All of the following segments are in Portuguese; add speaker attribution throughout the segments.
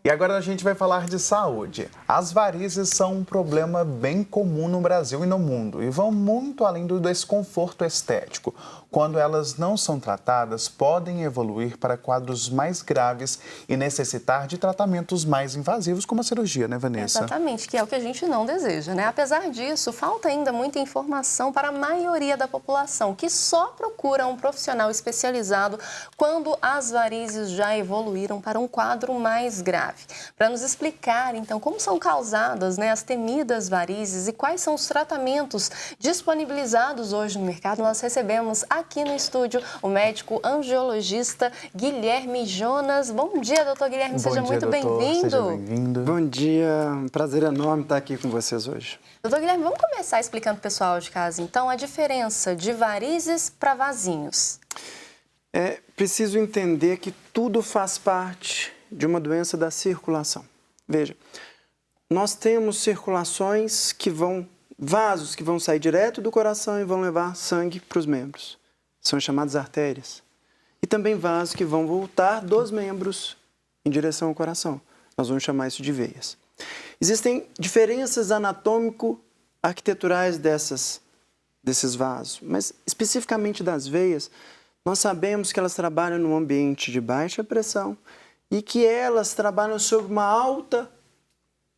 Speaker 1: E agora a gente vai falar de saúde. As varizes são um problema bem comum no Brasil e no mundo e vão muito além do desconforto estético. Quando elas não são tratadas, podem evoluir para quadros mais graves e necessitar de tratamentos mais invasivos, como a cirurgia, né, Vanessa?
Speaker 2: Exatamente, que é o que a gente não deseja, né? Apesar disso, falta ainda muita informação para a maioria da população, que só procura um profissional especializado quando as varizes já evoluíram para um quadro mais grave. Para nos explicar, então, como são causadas, né, as temidas varizes e quais são os tratamentos disponibilizados hoje no mercado, nós recebemos aqui no estúdio o médico angiologista Guilherme Jonas. Bom dia, doutor Guilherme, seja muito bem-vindo.
Speaker 1: Seja bem-vindo.
Speaker 3: Bom dia, um prazer enorme estar aqui com vocês hoje.
Speaker 2: Doutor Guilherme, vamos começar explicando para o pessoal de casa, então, a diferença de varizes para vasinhos.
Speaker 3: É preciso entender que tudo faz parte de uma doença da circulação. Veja, nós temos circulações vasos que vão sair direto do coração e vão levar sangue para os membros. São chamadas artérias. E também vasos que vão voltar dos membros em direção ao coração. Nós vamos chamar isso de veias. Existem diferenças anatômico-arquiteturais desses vasos, mas especificamente das veias, nós sabemos que elas trabalham num ambiente de baixa pressão e que elas trabalham sob uma alta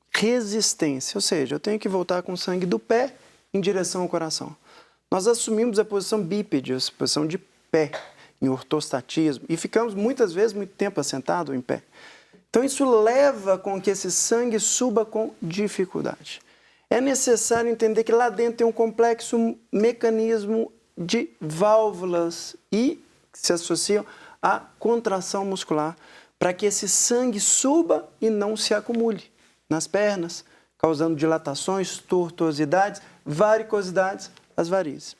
Speaker 3: resistência, ou seja, eu tenho que voltar com o sangue do pé em direção ao coração. Nós assumimos a posição bípede, a posição de pé, em ortostatismo, e ficamos muitas vezes muito tempo assentados em pé. Então isso leva com que esse sangue suba com dificuldade. É necessário entender que lá dentro tem um complexo mecanismo de válvulas e que se associam à contração muscular para que esse sangue suba e não se acumule nas pernas, causando dilatações, tortuosidades, varicosidades, as varizes.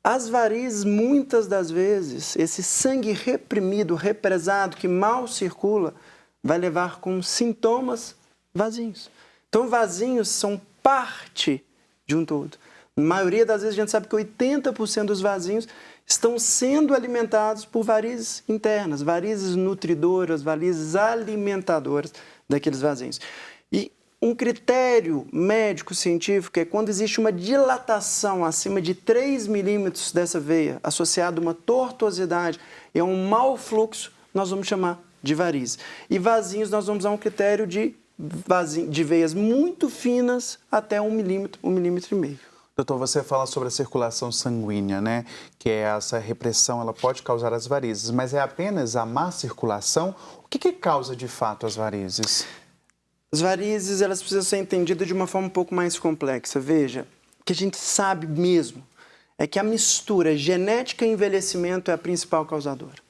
Speaker 3: As varizes, muitas das vezes, esse sangue reprimido, represado, que mal circula, vai levar com sintomas vasinhos. Então, vasinhos são parte de um todo. Na maioria das vezes, a gente sabe que 80% dos vasinhos estão sendo alimentados por varizes internas, varizes nutridoras, varizes alimentadoras daqueles vasinhos. E um critério médico-científico é quando existe uma dilatação acima de 3 milímetros dessa veia, associada a uma tortuosidade e a um mau fluxo, nós vamos chamar de varizes. E vasinhos, nós vamos usar um critério de veias muito finas até 1 milímetro, 1,5 milímetros.
Speaker 1: Doutor, você fala sobre a circulação sanguínea, né? Que é essa repressão, ela pode causar as varizes, mas é apenas a má circulação? O que causa de fato as varizes?
Speaker 3: As varizes, elas precisam ser entendidas de uma forma um pouco mais complexa. Veja, o que a gente sabe mesmo é que a mistura genética e envelhecimento é a principal causadora.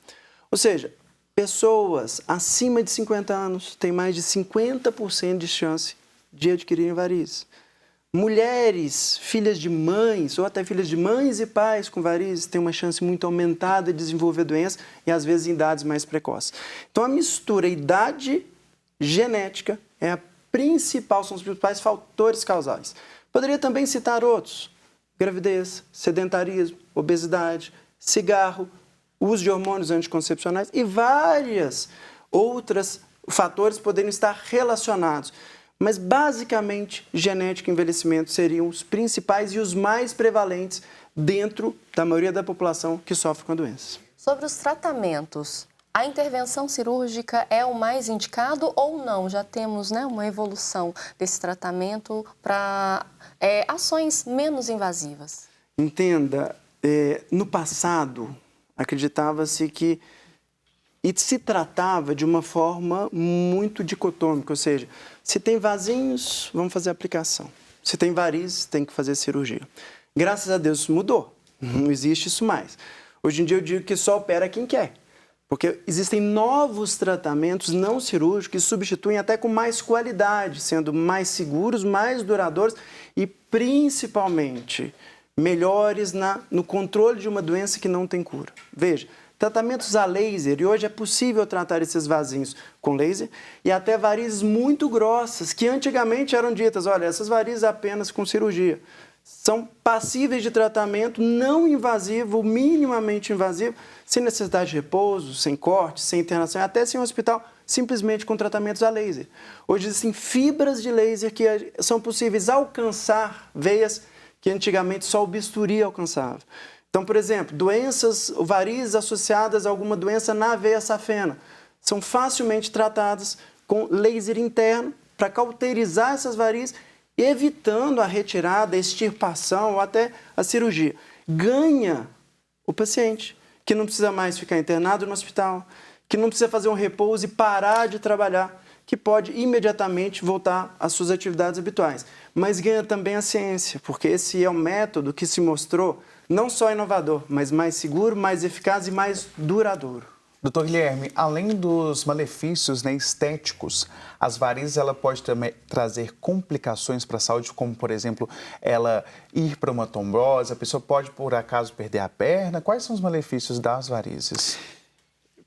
Speaker 3: Ou seja, pessoas acima de 50 anos têm mais de 50% de chance de adquirirem varizes. Mulheres, filhas de mães, ou até filhas de mães e pais com varizes, têm uma chance muito aumentada de desenvolver doença e, às vezes, em idades mais precoces. Então, a mistura idade genética é a principal, são os principais fatores causais. Poderia também citar outros: gravidez, sedentarismo, obesidade, cigarro, uso de hormônios anticoncepcionais e várias outras fatores poderiam estar relacionados. Mas, basicamente, genética e envelhecimento seriam os principais e os mais prevalentes dentro da maioria da população que sofre com a doença.
Speaker 2: Sobre os tratamentos, a intervenção cirúrgica é o mais indicado ou não? Já temos, né, uma evolução desse tratamento para ações menos invasivas.
Speaker 3: Entenda, no passado, acreditava-se que e se tratava de uma forma muito dicotômica, ou seja, se tem vasinhos, vamos fazer aplicação. Se tem varizes, tem que fazer cirurgia. Graças a Deus isso mudou, não existe isso mais. Hoje em dia eu digo que só opera quem quer, porque existem novos tratamentos não cirúrgicos que substituem até com mais qualidade, sendo mais seguros, mais duradouros e principalmente melhores no controle de uma doença que não tem cura. Veja, tratamentos a laser, e hoje é possível tratar esses vasinhos com laser, e até varizes muito grossas, que antigamente eram ditas, olha, essas varizes apenas com cirurgia. são passíveis de tratamento não invasivo, minimamente invasivo, sem necessidade de repouso, sem corte, sem internação, até sem hospital, simplesmente com tratamentos a laser. Hoje existem fibras de laser que são possíveis alcançar veias que antigamente só o bisturi alcançava. Então, por exemplo, doenças, varizes associadas a alguma doença na veia safena, são facilmente tratadas com laser interno para cauterizar essas varizes, evitando a retirada, a extirpação ou até a cirurgia. Ganha o paciente, que não precisa mais ficar internado no hospital, que não precisa fazer um repouso e parar de trabalhar, que pode imediatamente voltar às suas atividades habituais. Mas ganha também a ciência, porque esse é um método que se mostrou não só inovador, mas mais seguro, mais eficaz e mais duradouro.
Speaker 1: Doutor Guilherme, além dos malefícios, né, estéticos, as varizes ela pode também trazer complicações para a saúde, como, por exemplo, ela ir para uma trombose, a pessoa pode, por acaso, perder a perna. Quais são os malefícios das varizes?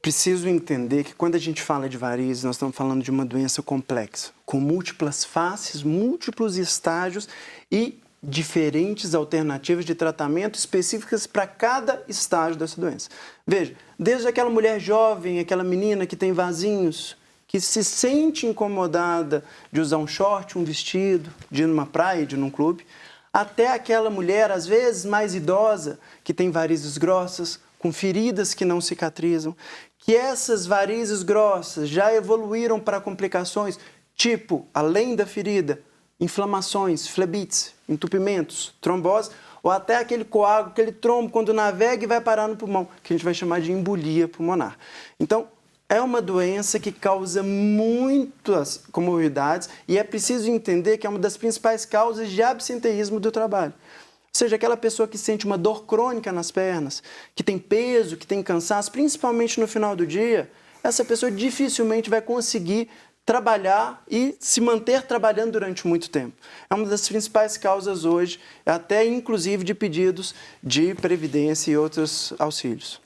Speaker 3: Preciso entender que quando a gente fala de varizes, nós estamos falando de uma doença complexa, com múltiplas faces, múltiplos estágios e diferentes alternativas de tratamento específicas para cada estágio dessa doença. Veja, desde aquela mulher jovem, aquela menina que tem vasinhos, que se sente incomodada de usar um short, um vestido, de ir numa praia, de ir num clube, até aquela mulher, às vezes mais idosa, que tem varizes grossas, com feridas que não cicatrizam, que essas varizes grossas já evoluíram para complicações, tipo, além da ferida, inflamações, flebites, entupimentos, trombose, ou até aquele coágulo, aquele trombo, quando navega e vai parar no pulmão, que a gente vai chamar de embolia pulmonar. Então, é uma doença que causa muitas comorbidades e é preciso entender que é uma das principais causas de absenteísmo do trabalho. Ou seja, aquela pessoa que sente uma dor crônica nas pernas, que tem peso, que tem cansaço, principalmente no final do dia, essa pessoa dificilmente vai conseguir trabalhar e se manter trabalhando durante muito tempo. É uma das principais causas hoje, até inclusive de pedidos de previdência e outros auxílios.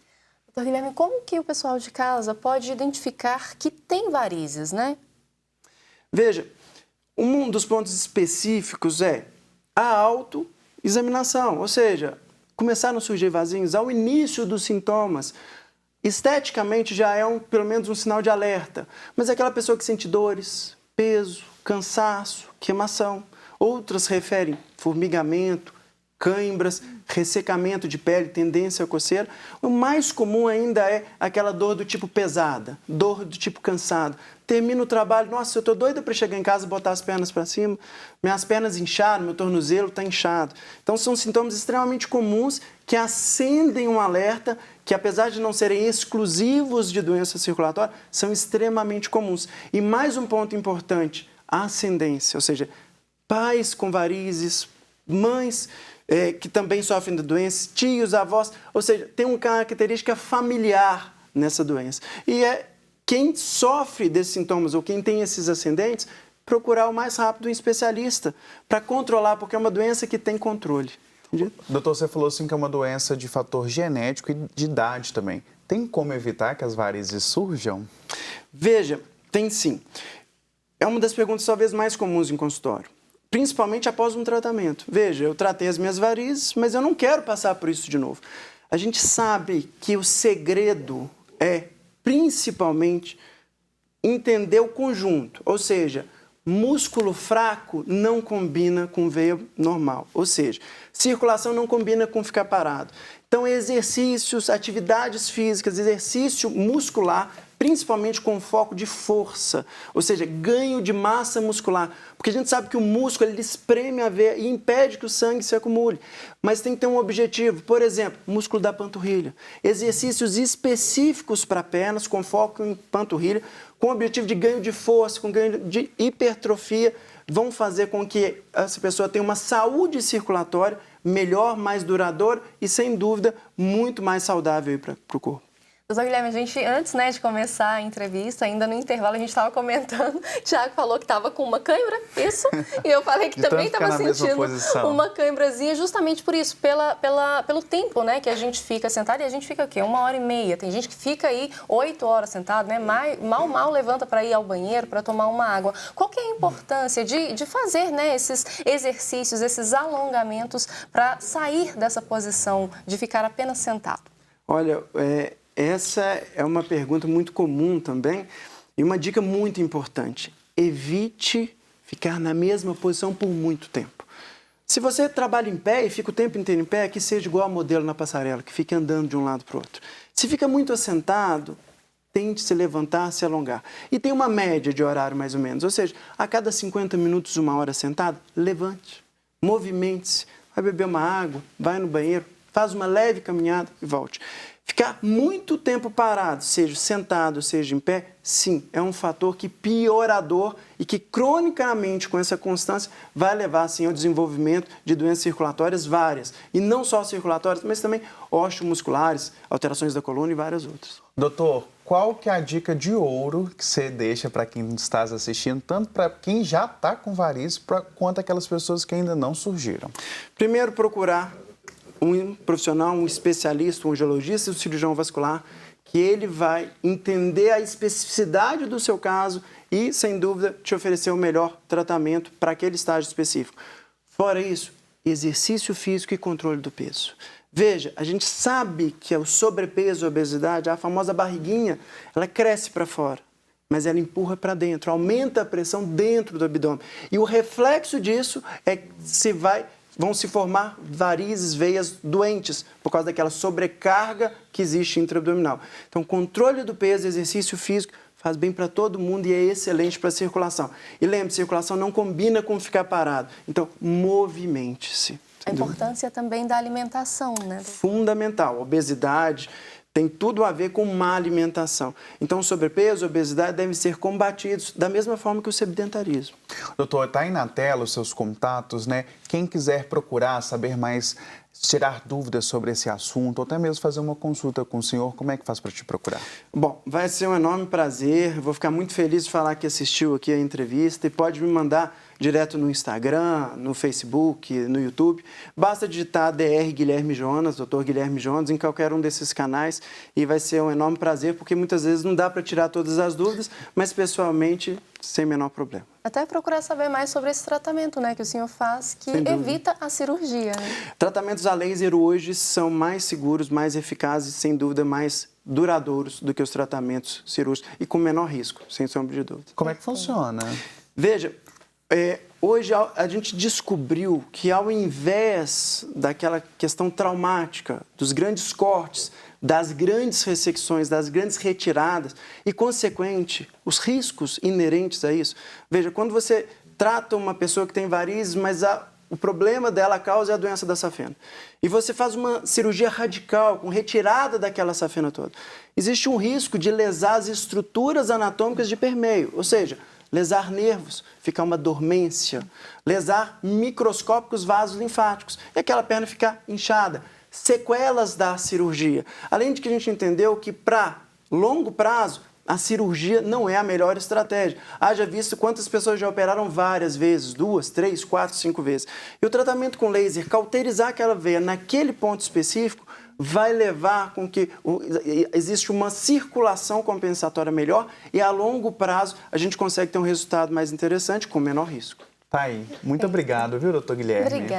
Speaker 2: Doutor Guilherme, como que o pessoal de casa pode identificar que tem varizes, né?
Speaker 3: Veja, um dos pontos específicos é a autoexaminação, ou seja, começaram a surgir vasinhos ao início dos sintomas. Esteticamente já é pelo menos um sinal de alerta, mas é aquela pessoa que sente dores, peso, cansaço, queimação. Outras referem formigamento, cãibras, ressecamento de pele, tendência à coceira. O mais comum ainda é aquela dor do tipo pesada, dor do tipo cansado. Termina o trabalho, nossa, eu estou doida para chegar em casa e botar as pernas para cima, minhas pernas incharam, meu tornozelo está inchado. Então são sintomas extremamente comuns que acendem um alerta que, apesar de não serem exclusivos de doença circulatória, são extremamente comuns. E mais um ponto importante, a ascendência, ou seja, pais com varizes, mães que também sofrem de doença, tios, avós, ou seja, tem uma característica familiar nessa doença. E é quem sofre desses sintomas ou quem tem esses ascendentes, procurar o mais rápido um especialista para controlar, porque é uma doença que tem controle. Entendido?
Speaker 1: Doutor, você falou assim que é uma doença de fator genético e de idade também. Tem como evitar que as varizes surjam?
Speaker 3: Veja, tem sim. É uma das perguntas talvez mais comuns em consultório, principalmente após um tratamento. Veja, eu tratei as minhas varizes, mas eu não quero passar por isso de novo. A gente sabe que o segredo é, principalmente, entender o conjunto, ou seja, músculo fraco não combina com veia normal, ou seja, circulação não combina com ficar parado. Então, exercícios, atividades físicas, exercício muscular, principalmente com foco de força, ou seja, ganho de massa muscular, porque a gente sabe que o músculo ele espreme a veia e impede que o sangue se acumule, mas tem que ter um objetivo, por exemplo, músculo da panturrilha, exercícios específicos para pernas com foco em panturrilha, com o objetivo de ganho de força, com ganho de hipertrofia, vão fazer com que essa pessoa tenha uma saúde circulatória melhor, mais duradoura e, sem dúvida, muito mais saudável para o corpo.
Speaker 2: Doutor Guilherme, a gente, antes, né, de começar a entrevista, ainda no intervalo, a gente estava comentando, o Thiago falou que estava com uma cãibra, isso, e eu falei que também estava sentindo uma cãibrazinha, justamente por isso, pelo tempo, né, que a gente fica sentado, e a gente fica o quê? 1h30, tem gente que fica aí 8 horas sentado, né, mal levanta para ir ao banheiro, para tomar uma água. Qual que é a importância de fazer, né, esses exercícios, esses alongamentos, para sair dessa posição de ficar apenas sentado?
Speaker 3: Olha, essa é uma pergunta muito comum também e uma dica muito importante. Evite ficar na mesma posição por muito tempo. Se você trabalha em pé e fica o tempo inteiro em pé, que seja igual a modelo na passarela, que fique andando de um lado para o outro. Se fica muito assentado, tente se levantar, se alongar. E tem uma média de horário mais ou menos, ou seja, a cada 50 minutos, 1 hora sentado, levante, movimente-se, vai beber uma água, vai no banheiro, faz uma leve caminhada e volte. Ficar muito tempo parado, seja sentado, seja em pé, sim, é um fator que piorador e que cronicamente, com essa constância, vai levar sim ao desenvolvimento de doenças circulatórias várias. E não só circulatórias, mas também osteomusculares, alterações da coluna e várias outras.
Speaker 1: Doutor, qual que é a dica de ouro que você deixa para quem está assistindo, tanto para quem já está com varizes, quanto aquelas pessoas que ainda não surgiram?
Speaker 3: Primeiro, procurar um profissional, um especialista, um angiologista, um cirurgião vascular, que ele vai entender a especificidade do seu caso e, sem dúvida, te oferecer o melhor tratamento para aquele estágio específico. Fora isso, exercício físico e controle do peso. Veja, a gente sabe que o sobrepeso, a obesidade, a famosa barriguinha, ela cresce para fora, mas ela empurra para dentro, aumenta a pressão dentro do abdômen. E o reflexo disso é que vão se formar varizes, veias doentes, por causa daquela sobrecarga que existe intraabdominal. Então, controle do peso, exercício físico, faz bem para todo mundo e é excelente para a circulação. E lembre, circulação não combina com ficar parado. Então, movimente-se.
Speaker 2: A importância também da alimentação, né?
Speaker 3: Fundamental. Obesidade tem tudo a ver com má alimentação. Então, sobrepeso e obesidade devem ser combatidos da mesma forma que o sedentarismo.
Speaker 1: Doutor, está aí na tela os seus contatos, né? Quem quiser procurar, saber mais, tirar dúvidas sobre esse assunto, ou até mesmo fazer uma consulta com o senhor, como é que faz para te procurar?
Speaker 3: Bom, vai ser um enorme prazer. Vou ficar muito feliz de falar que assistiu aqui a entrevista e pode me mandar direto no Instagram, no Facebook, no YouTube. Basta digitar Dr. Guilherme Jonas, Dr. Guilherme Jonas, em qualquer um desses canais e vai ser um enorme prazer, porque muitas vezes não dá para tirar todas as dúvidas, mas pessoalmente, sem menor problema.
Speaker 2: Até procurar saber mais sobre esse tratamento, né, que o senhor faz, que evita a cirurgia, né?
Speaker 3: Tratamentos a laser hoje são mais seguros, mais eficazes, sem dúvida, mais duradouros do que os tratamentos cirúrgicos e com menor risco, sem sombra de dúvida.
Speaker 1: Como é que funciona?
Speaker 3: Veja, hoje a gente descobriu que ao invés daquela questão traumática, dos grandes cortes, das grandes ressecções, das grandes retiradas e, consequente, os riscos inerentes a isso. Veja, quando você trata uma pessoa que tem varizes, mas o problema dela, a causa é a doença da safena, e você faz uma cirurgia radical, com retirada daquela safena toda, existe um risco de lesar as estruturas anatômicas de permeio, ou seja, lesar nervos, ficar uma dormência, lesar microscópicos vasos linfáticos e aquela perna ficar inchada. Sequelas da cirurgia. Além de que a gente entendeu que para longo prazo a cirurgia não é a melhor estratégia. Haja visto quantas pessoas já operaram várias vezes, 2, 3, 4, 5 vezes. E o tratamento com laser, cauterizar aquela veia naquele ponto específico, vai levar com que existe uma circulação compensatória melhor e a longo prazo a gente consegue ter um resultado mais interessante com menor risco.
Speaker 1: Tá aí. Muito obrigado, viu, doutor Guilherme?
Speaker 2: Obrigada.